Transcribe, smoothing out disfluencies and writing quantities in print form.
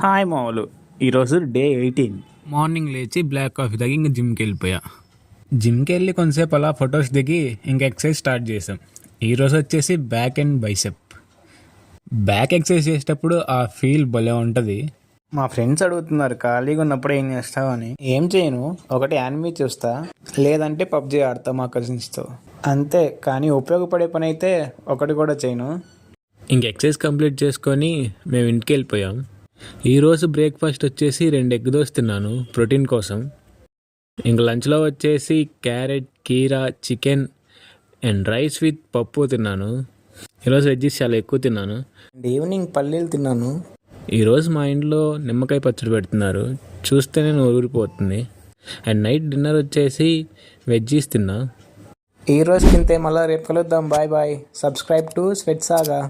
Hi మామూలు ఈరోజు day 18. Morning లేచి బ్లాక్ కాఫీ తాగి ఇంకా జిమ్కి వెళ్ళిపోయా. జిమ్కి వెళ్ళి కొంతసేపు అలా ఫొటోస్ దిగి ఇంకా ఎక్సర్సైజ్ స్టార్ట్ చేసాం. ఈరోజు వచ్చేసి back and bicep. Back exercise చేసేటప్పుడు ఆ ఫీల్ భలే ఉంటుంది. మా ఫ్రెండ్స్ అడుగుతున్నారు ఖాళీగా ఉన్నప్పుడు ఏం చేస్తావు అని. ఏం చేయను, ఒకటి యానిమీ చూస్తా, లేదంటే పబ్జీ ఆడతా మా కజిన్స్తో, అంతే. కానీ ఉపయోగపడే పని అయితే ఒకటి కూడా చేయను. ఇంక ఎక్సర్సైజ్ కంప్లీట్ చేసుకొని మేము ఇంటికి వెళ్ళిపోయాం. ఈరోజు బ్రేక్ఫాస్ట్ వచ్చేసి 2 ఎగ్ దోశ తిన్నాను ప్రోటీన్ కోసం. ఇంక లంచ్లో వచ్చేసి క్యారెట్, కీరా, చికెన్ అండ్ రైస్ విత్ పప్పు తిన్నాను. ఈరోజు వెజ్జెస్ చాలా ఎక్కువ తిన్నాను. ఈవినింగ్ పల్లీలు తిన్నాను. ఈరోజు మా ఇంట్లో నిమ్మకాయ పచ్చడి పెడుతున్నారు, చూస్తేనే ఊరిపోతుంది. అండ్ నైట్ డిన్నర్ వచ్చేసి వెజ్జీస్ తిన్నా. ఈ రోజు తింటే మళ్ళీ రేపు కలుద్దాం. Bye bye. Subscribe to sweat saga.